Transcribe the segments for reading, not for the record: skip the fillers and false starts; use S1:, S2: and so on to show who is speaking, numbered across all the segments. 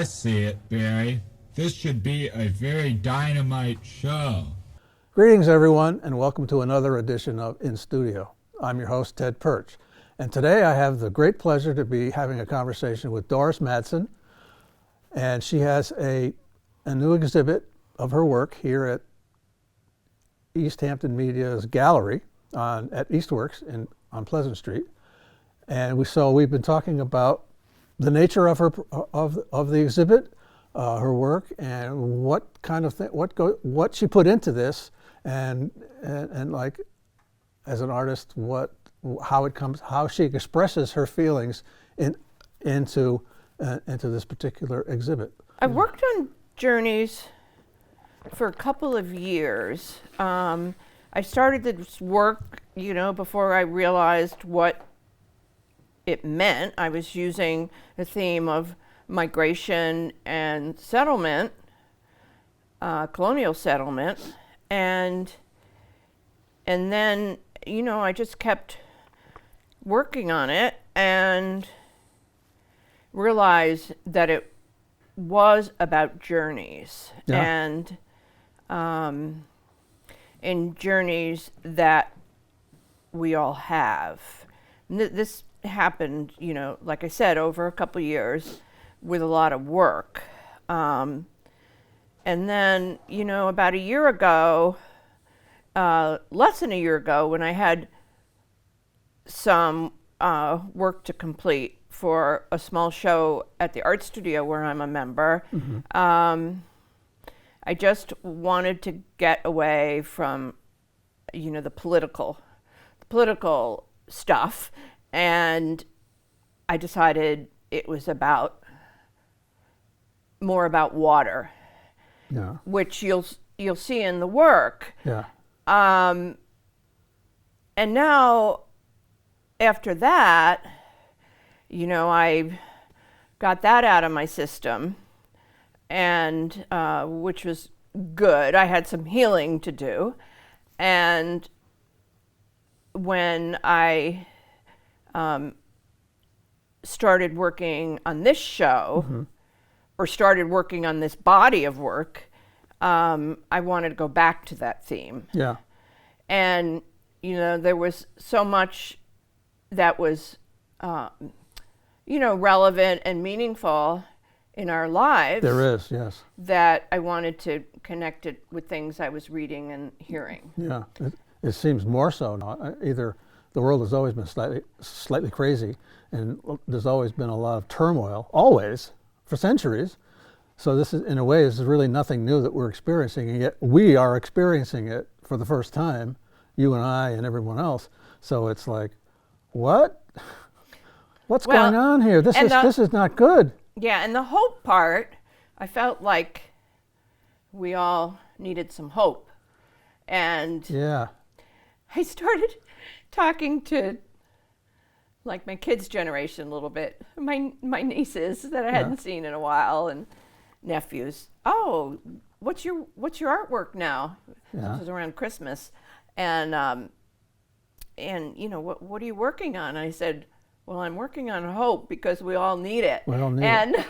S1: I see it, Barry. This should be a very dynamite show.
S2: Greetings, everyone, and welcome to another edition of In Studio. I'm your host, Ted Perch, and today I have the great pleasure to be having a conversation with Doris Madsen, and she has a new exhibit of her work here at Easthampton Media's gallery at Eastworks on Pleasant Street. And we've been talking about the nature of her of the exhibit, her work, and what kind of what she put into this, and like as an artist, how she expresses her feelings into this particular exhibit.
S3: I worked on journeys for a couple of years. I started this work, before I realized what it meant. I was using the theme of migration and settlement, colonial settlement, and then I just kept working on it and realized that it was about journeys, and in journeys that we all have. This happened, like I said, over a couple years with a lot of work. And then, about a year ago, less than a year ago, when I had some work to complete for a small show at the art studio where I'm a member, I just wanted to get away from, the political stuff. And I decided it was more about water, which you'll see in the work.
S2: Yeah.
S3: And now, after that, I got that out of my system, and which was good. I had some healing to do, and when I started working on this show, or started working on this body of work, I wanted to go back to that theme.
S2: Yeah.
S3: And, there was so much that was, relevant and meaningful in our lives.
S2: There is, yes.
S3: That I wanted to connect it with things I was reading and hearing.
S2: Yeah, it seems more so now. Either the world has always been slightly crazy, and there's always been a lot of turmoil, always, for centuries. So this is, in a way, this is really nothing new that we're experiencing, and yet we are experiencing it for the first time, you and I and everyone else. So it's like, what? What's going on here? This is not good.
S3: Yeah, and the hope part, I felt like we all needed some hope. And
S2: yeah,
S3: I started talking to like my kids' generation a little bit, my nieces that I hadn't seen in a while, and nephews. Oh, what's your artwork now?
S2: Yeah.
S3: This was around Christmas, and what are you working on? I said, well, I'm working on hope because we all need it.
S2: We all need
S3: and
S2: it.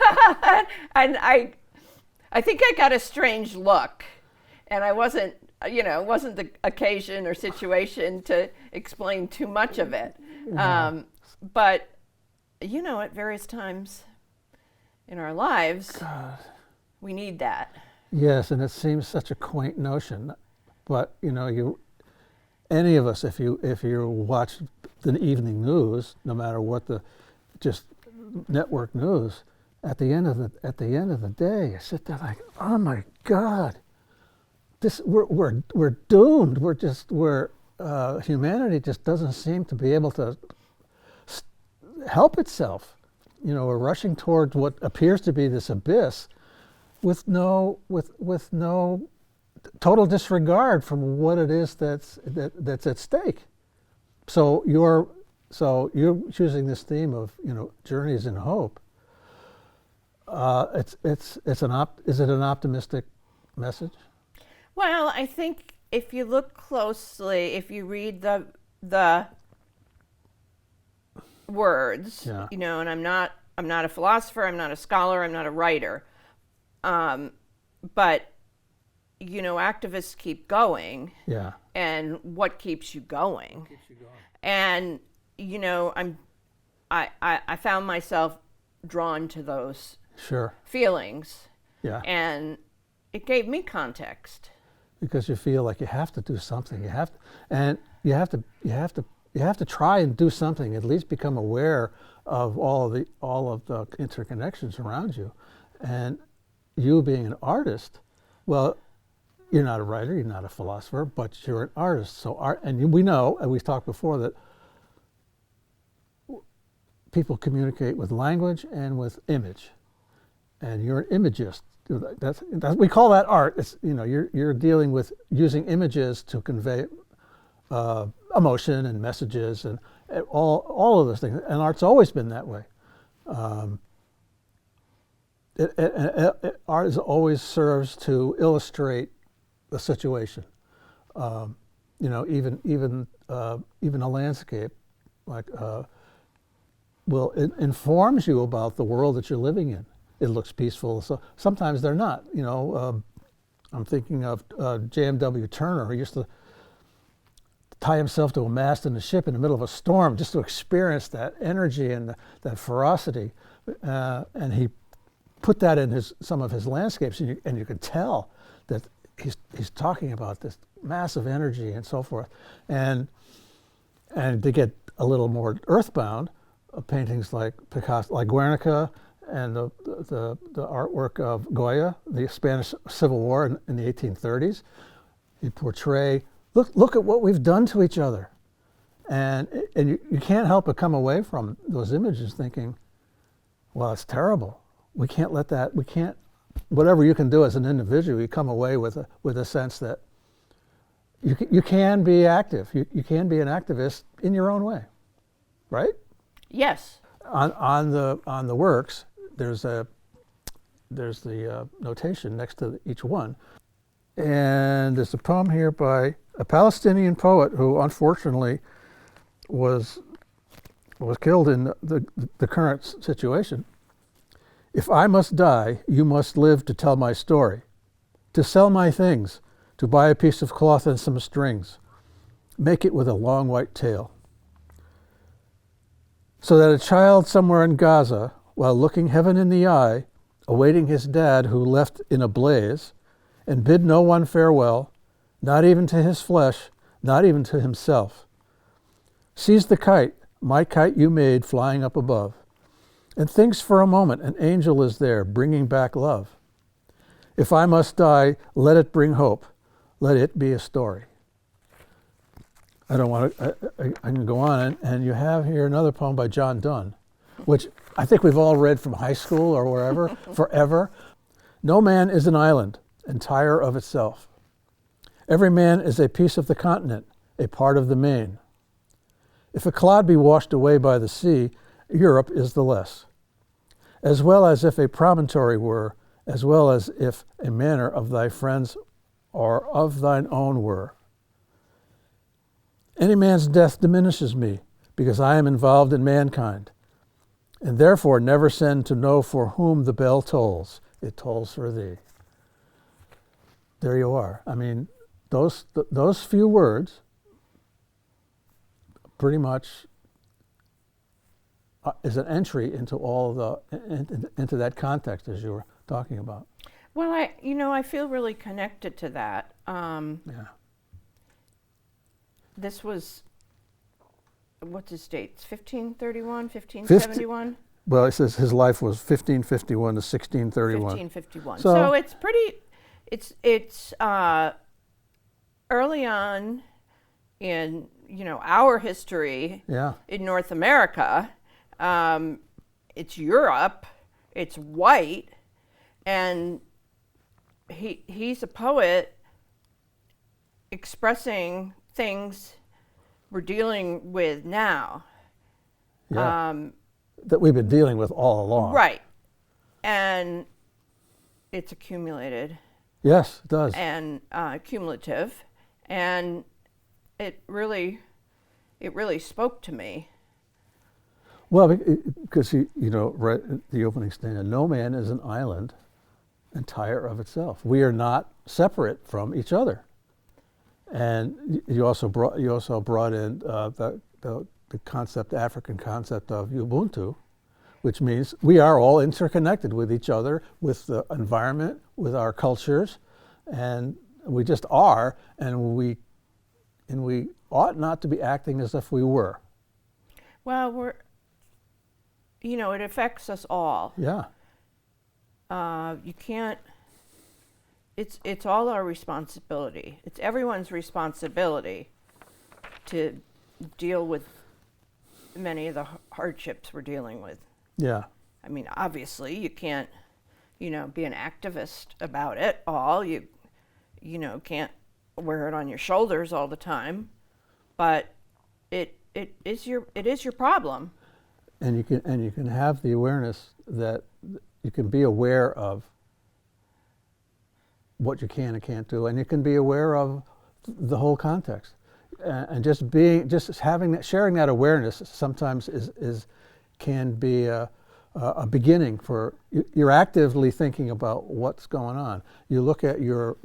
S3: and I think I got a strange look, and I wasn't. It wasn't the occasion or situation to explain too much of it.
S2: Yeah.
S3: But, at various times in our lives,
S2: God.
S3: We need that.
S2: Yes, and it seems such a quaint notion, but any of us, if you watch the evening news, no matter what just network news, at the end of the day, you sit there like, oh my God. We're doomed. Humanity just doesn't seem to be able to help itself. We're rushing towards what appears to be this abyss, with no total disregard from what it is that's at stake. So you're choosing this theme of journeys in hope. Is it an optimistic message?
S3: Well, I think if you look closely, if you read the words,
S2: Yeah.
S3: and I'm not I'm not a philosopher, I'm not a scholar, I'm not a writer. But, activists keep going.
S2: Yeah.
S3: And what keeps you going? And, I found myself drawn to those
S2: Sure.
S3: feelings.
S2: Yeah.
S3: And it gave me context.
S2: Because you feel like you have to do something. You have to try and do something. At least become aware of all of the interconnections around you. And you being an artist, well, you're not a writer, you're not a philosopher, but you're an artist. So we know, and we've talked before, that people communicate with language and with image, and you're an imagist. That's we call that art. It's you're dealing with using images to convey emotion and messages and all of those things. And art's always been that way. Art always serves to illustrate a situation. Even a landscape, like informs you about the world that you're living in. It looks peaceful. So sometimes they're not. I'm thinking of J.M.W. Turner, who used to tie himself to a mast in a ship in the middle of a storm just to experience that energy and that ferocity. And he put that in some of his landscapes, and you could tell that he's talking about this massive energy and so forth. And to get a little more earthbound, paintings like Picasso, like Guernica, and the artwork of Goya, the Spanish Civil War in the 1830s, you portray, look at what we've done to each other. And you can't help but come away from those images thinking, well, it's terrible. We can't let that, whatever you can do as an individual, you come away with a sense that you can be active. You can be an activist in your own way, right?
S3: Yes.
S2: On the works, there's the notation next to each one, and there's a poem here by a Palestinian poet who unfortunately was killed in the current situation. If I must die, you must live to tell my story, to sell my things, to buy a piece of cloth and some strings, make it with a long white tail, so that a child somewhere in Gaza, while looking heaven in the eye, awaiting his dad who left in a blaze, and bid no one farewell, not even to his flesh, not even to himself, sees the kite, my kite you made, flying up above, and thinks for a moment an angel is there bringing back love. If I must die, let it bring hope, let it be a story. I don't want to, I can go on, and you have here another poem by John Donne, which I think we've all read from high school or wherever, forever. No man is an island, entire of itself. Every man is a piece of the continent, a part of the main. If a clod be washed away by the sea, Europe is the less, as well as if a promontory were, as well as if a manor of thy friends or of thine own were. Any man's death diminishes me, because I am involved in mankind, and therefore never send to know for whom the bell tolls. It tolls for thee. There you are. I mean, those few words pretty much is an entry into into that context as you were talking about.
S3: Well, I feel really connected to that.
S2: Yeah.
S3: This was, what's his dates? 1531, 1571?
S2: Well, it says his life was 1551 to 1631.
S3: 1551. So it's pretty, it's early on in, our history in North America. It's Europe, it's white, and he's a poet expressing things we're dealing with now.
S2: Yeah. That we've been dealing with all along.
S3: Right. And it's accumulated.
S2: Yes, it does.
S3: And cumulative. And it really spoke to me.
S2: Well, because right at the opening statement, no man is an island entire of itself. We are not separate from each other. And you also brought in the concept, African concept of Ubuntu, which means we are all interconnected with each other, with the environment, with our cultures, and we just are, and we ought not to be acting as if we were.
S3: Well, it affects us all.
S2: Yeah.
S3: You can't. It's all our responsibility. It's everyone's responsibility to deal with many of the hardships we're dealing with.
S2: Yeah.
S3: I mean, obviously, you can't, be an activist about it all. You can't wear it on your shoulders all the time, but it is your problem.
S2: And you can have the awareness that you can be aware of what you can and can't do, and you can be aware of the whole context, and sharing that awareness sometimes can be a beginning for you're actively thinking about what's going on. You look at your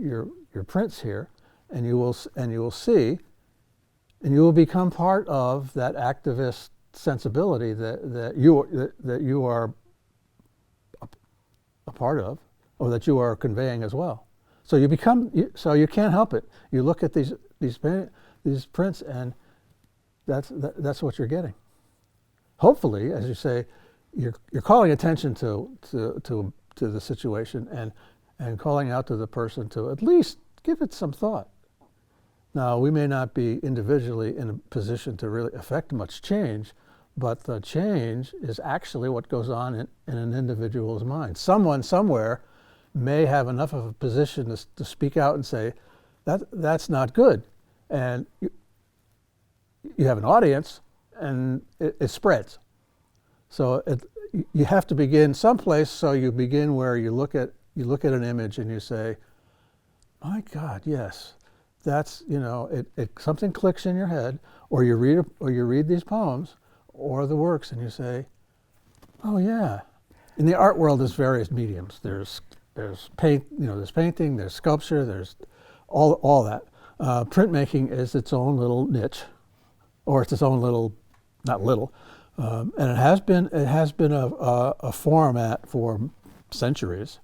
S2: prints here, and you will see, and you will become part of that activist sensibility that you are a part of, or that you are conveying as well. So you can't help it. You look at these prints, and that's what you're getting. Hopefully, as you say, you're calling attention to the situation and calling out to the person to at least give it some thought. Now, we may not be individually in a position to really affect much change, but the change is actually what goes on in an individual's mind. Someone somewhere may have enough of a position to speak out and say, that's not good. And you have an audience, and it spreads. So you have to begin someplace. So you begin where you look at an image and you say, my God, yes, that's, something clicks in your head, or you read these poems or the works, and you say, oh yeah. In the art world, there's various mediums. There's paint, there's painting, there's sculpture, there's all that. Printmaking is its own little niche, or it's its own little, not little, and it has been a format for centuries.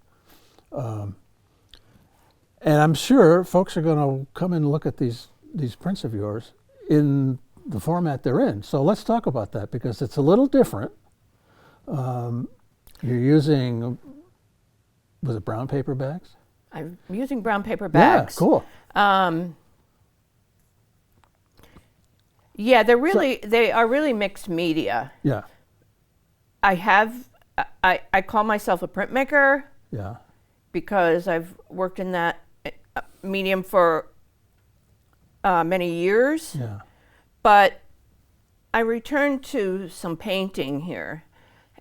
S2: And I'm sure folks are going to come and look at these prints of yours in the format they're in. So let's talk about that, because it's a little different. You're using, was it brown paper bags?
S3: I'm using brown paper bags.
S2: Yeah, cool.
S3: Yeah, they are really mixed media.
S2: Yeah.
S3: I call myself a printmaker.
S2: Yeah.
S3: Because I've worked in that medium for many years.
S2: Yeah.
S3: But I returned to some painting here.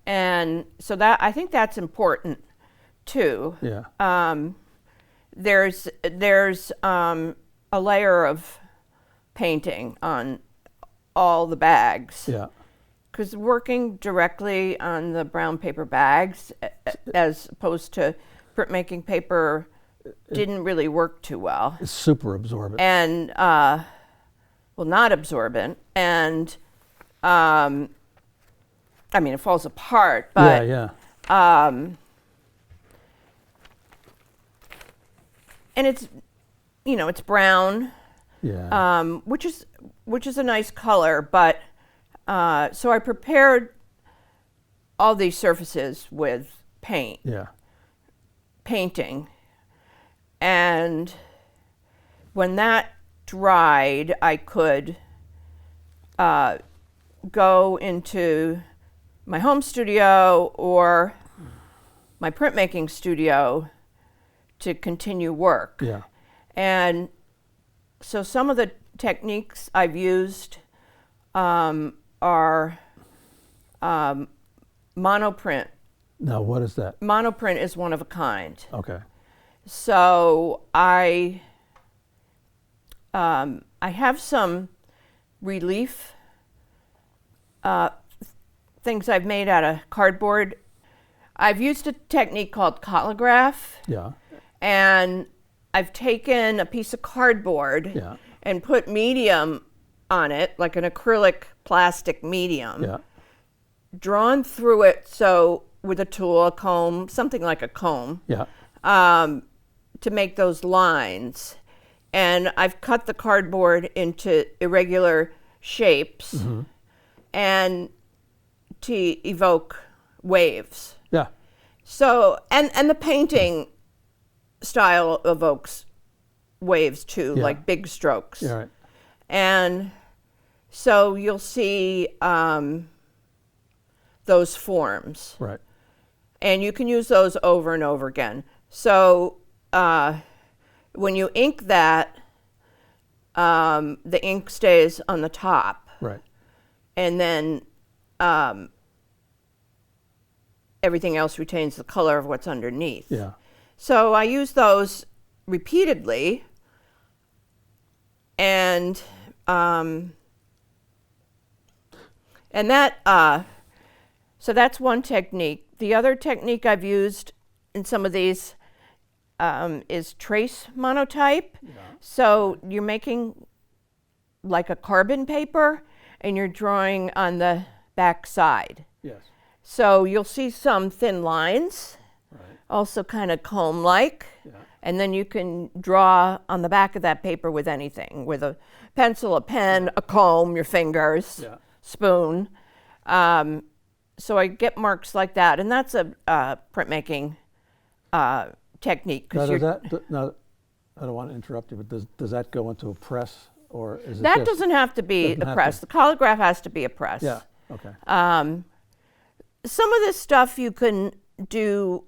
S3: And so I think that's important too.
S2: Yeah.
S3: There's a layer of painting on all the bags.
S2: Yeah.
S3: Because working directly on the brown paper bags as opposed to printmaking paper didn't really work too well.
S2: It's super absorbent.
S3: And, not absorbent. And, it falls apart, but...
S2: Yeah.
S3: And it's, it's brown.
S2: Yeah.
S3: Which is a nice color, but so I prepared all these surfaces with paint.
S2: Yeah.
S3: Painting. And when that dried, I could go into my home studio or my printmaking studio to continue work.
S2: Yeah.
S3: And so some of the techniques I've used are monoprint.
S2: Now, what is that?
S3: Monoprint is one of a kind.
S2: Okay.
S3: So I have some relief things I've made out of cardboard. I've used a technique called collagraph.
S2: Yeah.
S3: And I've taken a piece of cardboard
S2: Yeah.
S3: and put medium on it, like an acrylic plastic medium,
S2: Yeah.
S3: drawn through it so with a tool, a comb, something like a comb,
S2: Yeah.
S3: to make those lines. And I've cut the cardboard into irregular shapes and to evoke waves.
S2: Yeah.
S3: So, and the painting style evokes waves too,
S2: Yeah.
S3: like big strokes.
S2: Yeah. Right.
S3: And so you'll see those forms.
S2: Right.
S3: And you can use those over and over again. So when you ink that, the ink stays on the top.
S2: Right.
S3: And then everything else retains the color of what's underneath.
S2: Yeah.
S3: So I use those repeatedly, and that so that's one technique. The other technique I've used in some of these is trace monotype.
S2: Yeah.
S3: So you're making like a carbon paper, and you're drawing on the back side.
S2: Yes.
S3: So you'll see some thin lines,
S2: Right.
S3: also kind of comb-like,
S2: Yeah.
S3: and then you can draw on the back of that paper with anything, with a pencil, a pen, a comb, your fingers,
S2: Yeah.
S3: spoon. So I get marks like that, and that's a printmaking technique.
S2: Now,
S3: 'Cause
S2: now, I don't want to interrupt you, but does that go into a press, or is it
S3: that
S2: just,
S3: doesn't have to be
S2: doesn't
S3: a
S2: have
S3: press.
S2: to-
S3: The collagraph has to be a press.
S2: Yeah. Okay.
S3: Some of this stuff you can do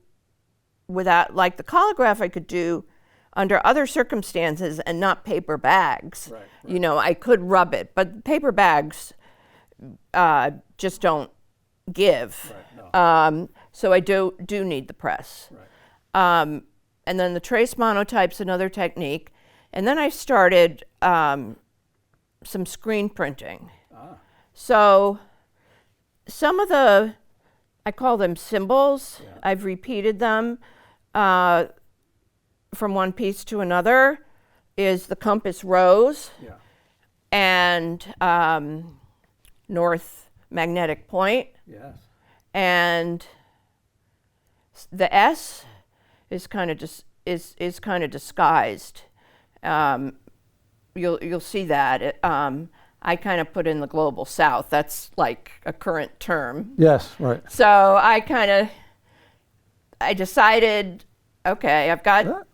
S3: without, like the collagraph I could do under other circumstances and not paper bags.
S2: Right,
S3: You know, I could rub it, but paper bags just don't give.
S2: Right, no.
S3: So I do need the press.
S2: Right.
S3: And then the trace monotype's another technique. And then I started some screen printing.
S2: Ah.
S3: So some of the, I call them symbols.
S2: Yeah.
S3: I've repeated them from one piece to another, is the compass rose
S2: Yeah.
S3: and north magnetic point.
S2: Yes.
S3: And the S is kind of is kind of disguised. You'll see that. I kind of put in the global south. That's like a current term.
S2: Yes. Right.
S3: So I decided, okay, I've got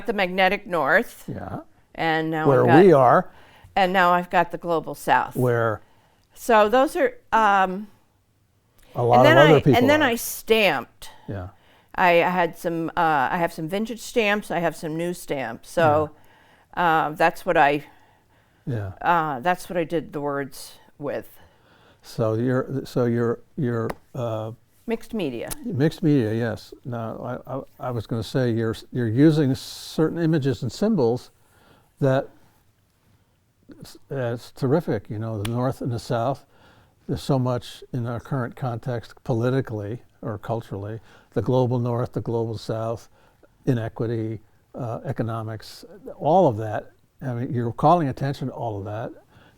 S3: the magnetic north,
S2: Yeah.
S3: and now
S2: Where we are.
S3: and now I've got the global south.
S2: Where
S3: So those are
S2: a lot of other people
S3: and then
S2: are.
S3: I stamped.
S2: Yeah.
S3: I had some. I have some vintage stamps. I have some new stamps. So that's what I.
S2: Yeah.
S3: That's what I did the words with.
S2: So you're
S3: Mixed media.
S2: mixed media. Yes. Now I was going to say you're using certain images and symbols that it's terrific. You know, the North and the South. There's so much in our current context politically or culturally. The global North, the global South, inequity, economics, all of that. I mean, you're calling attention to all of that.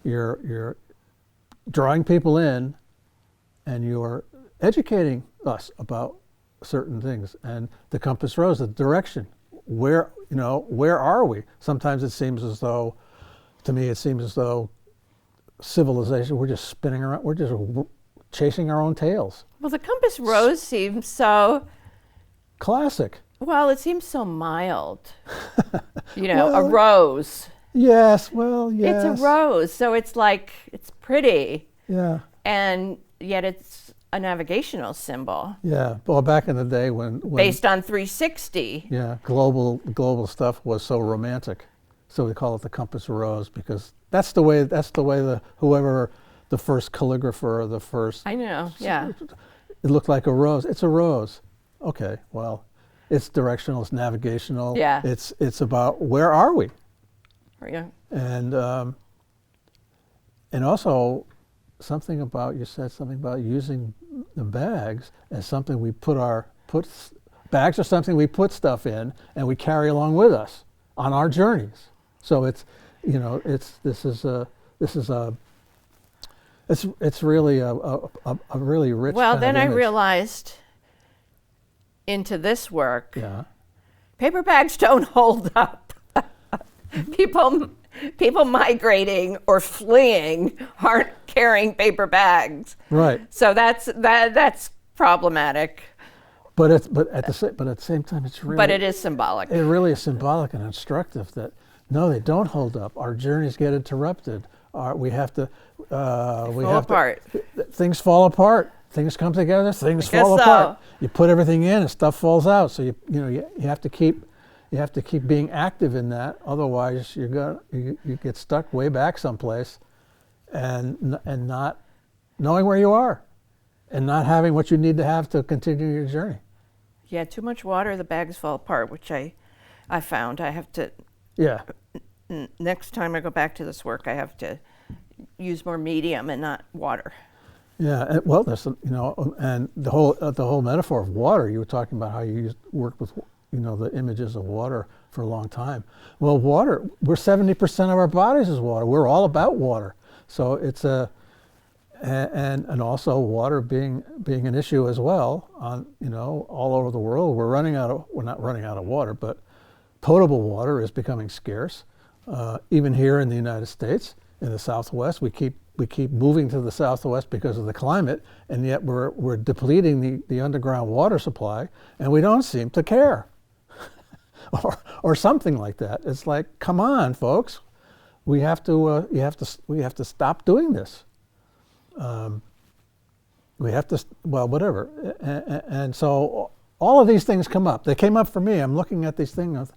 S2: You're drawing people in, and you're educating us about certain things. And the compass rose, the direction. Where are we? Sometimes it seems as though, to me, civilization, we're just spinning around. We're just chasing our own tails.
S3: Well, the compass rose seems so.
S2: Classic.
S3: Well, it seems so mild. You know, a
S2: Well,
S3: rose.
S2: Yes. Well, yes.
S3: It's a rose, so it's like it's pretty,
S2: Yeah.
S3: and yet it's a navigational symbol
S2: Yeah. Well, back in the day when
S3: based on 360.
S2: yeah, global stuff was so romantic, so we call it the compass rose because that's the way whoever the first calligrapher or the first,
S3: I know. Yeah.
S2: it looked like a rose. It's a rose. Okay. Well, it's directional. It's navigational.
S3: Yeah.
S2: It's about where are we,
S3: Yeah.
S2: and also something about, you said something about using the bags as something we bags are something we put stuff in and we carry along with us on our journeys. So it's really a really rich.
S3: Well,
S2: kind
S3: then
S2: of
S3: I
S2: image.
S3: realized into this work,
S2: Yeah.
S3: paper bags don't hold up. People migrating or fleeing aren't carrying paper bags.
S2: Right.
S3: So that's problematic.
S2: But at the same time, it's really.
S3: But it is symbolic.
S2: It really is symbolic and instructive that no, they don't hold up. Our journeys get interrupted. We have to.
S3: Fall apart.
S2: Things fall apart. Things come together. Things
S3: I guess
S2: fall
S3: so.
S2: apart. You put everything in, and stuff falls out. So you have to keep being active in that. Otherwise, you get stuck way back someplace, and not knowing where you are, and not having what you need to have to continue your journey.
S3: Yeah, too much water, the bags fall apart, which I found. I have to.
S2: Yeah.
S3: Next time I go back to this work, I have to use more medium and not water.
S2: Yeah, well, there's and the whole metaphor of water. You were talking about how you worked with the images of water for a long time. Well, water, we're 70% of our bodies is water. We're all about water. So it's and also water being an issue as well on all over the world. We're not running out of water, but potable water is becoming scarce. Even here in the United States, in the Southwest, we keep moving to the Southwest because of the climate, and yet we're depleting the underground water supply, and we don't seem to care, or something like that. It's like, come on, folks, we have to stop doing this. We have to, well, whatever, and so all of these things come up. They came up for me. I'm looking at these things,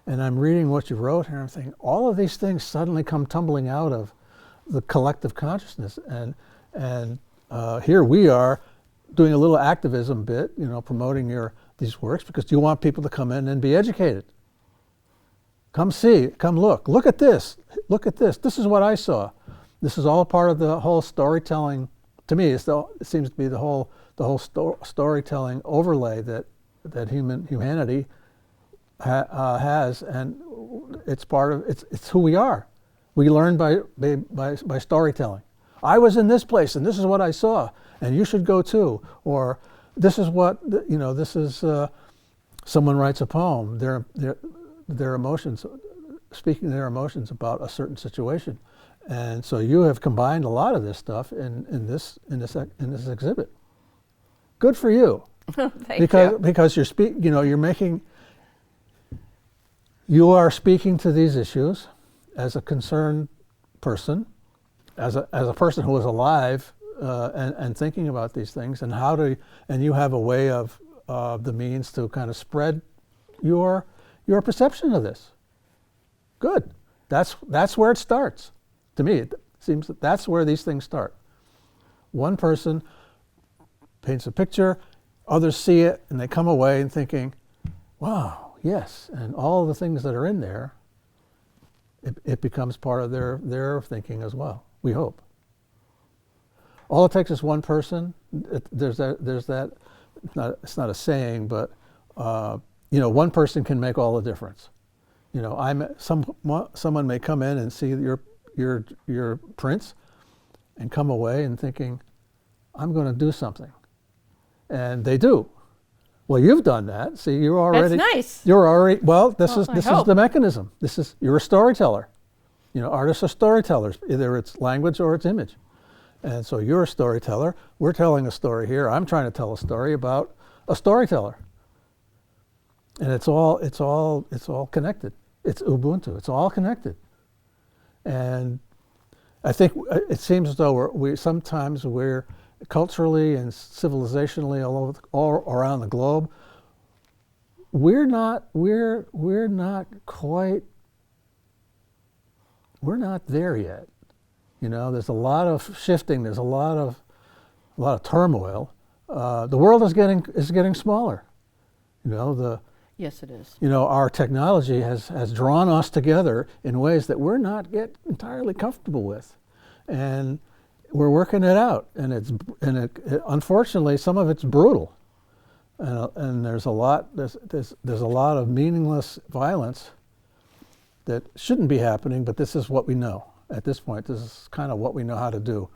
S2: and I'm reading what you wrote here. I'm thinking all of these things suddenly come tumbling out of the collective consciousness, and here we are doing a little activism bit, promoting these works because you want people to come in and be educated. Come see, come look at this, this is what I saw. This is all part of the whole storytelling. To me, it seems to be the whole storytelling overlay that humanity has, and it's part of it's who we are. We learn by storytelling. I was in this place, and this is what I saw, and you should go too. Or this is what This is someone writes a poem. Their emotions, speaking their emotions about a certain situation, and so you have combined a lot of this stuff in this exhibit. Good for you.
S3: Thank you.
S2: Because you are speaking to these issues as a concerned person, as a person who is alive and thinking about these things, and and you have a way of the means to kind of spread your perception of this. Good. That's where it starts. To me, it seems that's where these things start. One person paints a picture, others see it, and they come away and thinking, wow, yes, and all the things that are in there, it becomes part of their thinking as well, we hope. All it takes is one person. There's that it's not a saying, but one person can make all the difference. Someone may come in and see your prints and come away and thinking, I'm going to do something. And they do. Well, you've done that. See, you're already.
S3: That's nice.
S2: You're already. Well, this is
S3: hope.
S2: the mechanism. You're a storyteller. Artists are storytellers. Either it's language or it's image. And so you're a storyteller. We're telling a story here. I'm trying to tell a story about a storyteller. And it's all connected. It's Ubuntu. It's all connected. And I think it seems as though we're culturally and civilizationally all around the globe, we're not there yet. There's a lot of shifting. There's a lot of turmoil. The world is getting smaller.
S3: Yes, it is.
S2: Our technology has drawn us together in ways that we're not yet entirely comfortable with, and we're working it out, and unfortunately some of it's brutal, and there's a lot of meaningless violence that shouldn't be happening, but this is what we know at this point. This is kind of what we know how to do.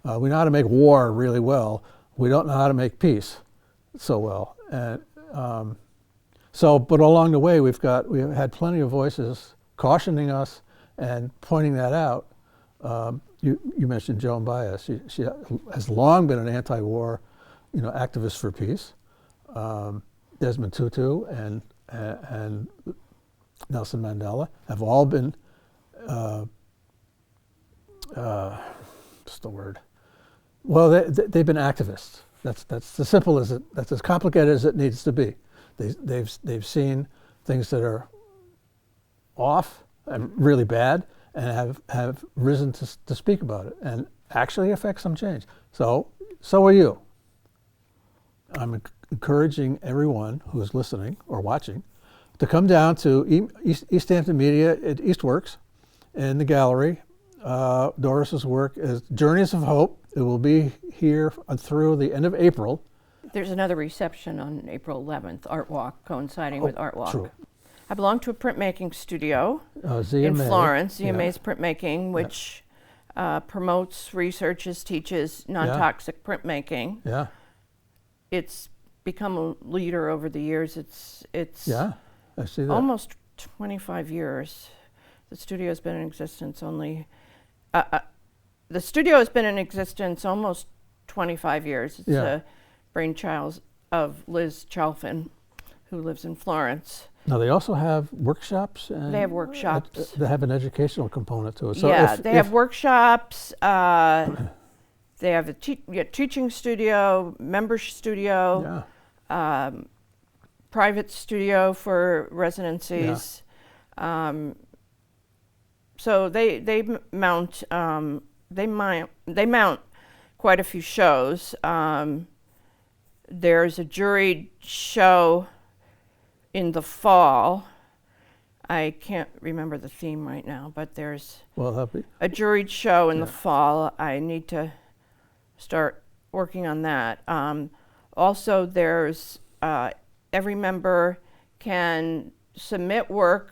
S2: We know how to make war really well. We don't know how to make peace so well. And but along the way, we've had plenty of voices cautioning us and pointing that out. You mentioned Joan Baez. She has long been an anti-war, activist for peace. Desmond Tutu and Nelson Mandela have all been, what's the word? Well, they've been activists. That's as simple as it. That's as complicated as it needs to be. They've seen things that are off and really bad, and have risen to speak about it, and actually affect some change. So are you. I'm encouraging everyone who is listening or watching to come down to Easthampton Media at Eastworks in the gallery. Doris's work is Journeys of Hope. It will be here through the end of April.
S3: There's another reception on April 11th, Art Walk, coinciding with Art Walk.
S2: True.
S3: I belong to a printmaking studio
S2: ZMA,
S3: in Florence, ZMA's Printmaking, which promotes, researches, teaches non-toxic printmaking.
S2: Yeah.
S3: It's become a leader over the years. It's
S2: Yeah, I see that.
S3: almost 25 years. The studio has been in existence the studio has been in existence almost 25 years. It's a brainchild of Liz Chalfin, who lives in Florence.
S2: Now they also have workshops. And
S3: They have workshops.
S2: They have an educational component to it. So
S3: They have workshops. They have a teaching studio, member studio, private studio for residencies. So they mount quite a few shows. There's a juried show in the fall. I can't remember the theme right now, but there's a juried show in the fall. I need to start working on that. Also, there's every member can submit work,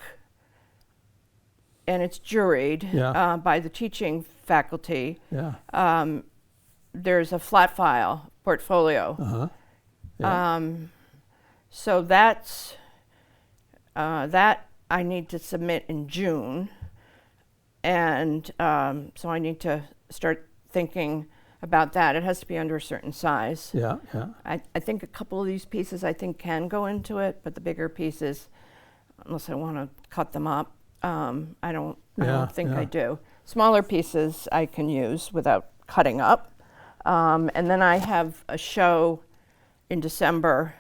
S3: and it's juried by the teaching faculty. There's a flat file portfolio. So that's that I need to submit in June, and so I need to start thinking about that. It has to be under a certain size. I think a couple of these pieces can go into it, but the bigger pieces, unless I want to cut them up, I don't think I do. Smaller pieces I can use without cutting up. And then I have a show in December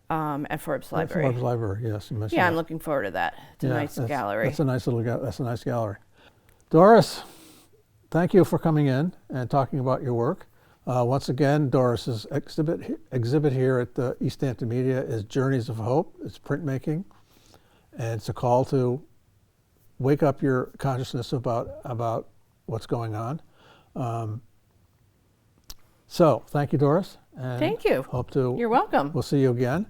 S3: at Forbes Library.
S2: Forbes Library, yes. You mentioned
S3: I'm looking forward to that. It's a nice gallery.
S2: That's a nice gallery. Doris, thank you for coming in and talking about your work. Once again, Doris's exhibit here at the Easthampton Media is Journeys of Hope. It's printmaking, and it's a call to wake up your consciousness about what's going on. So thank you, Doris. And
S3: thank you. You're welcome.
S2: We'll see you again.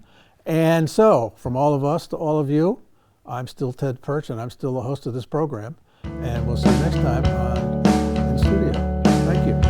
S2: And so, from all of us to all of you, I'm still Ted Perch, and I'm still the host of this program. And we'll see you next time on In Studio. Thank you.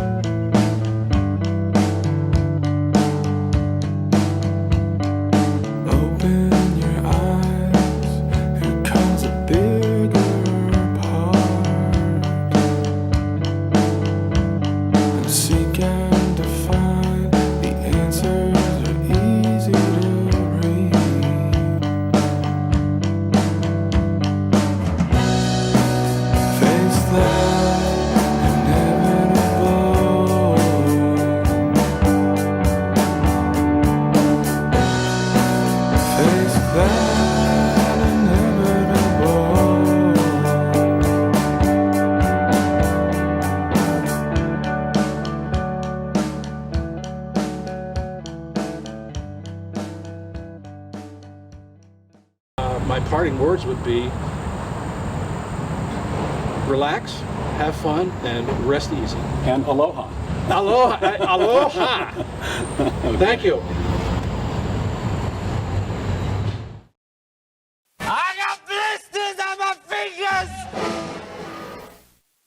S4: My parting words would be relax, have fun and rest easy.
S5: And aloha.
S4: Aloha. Aloha. Thank you.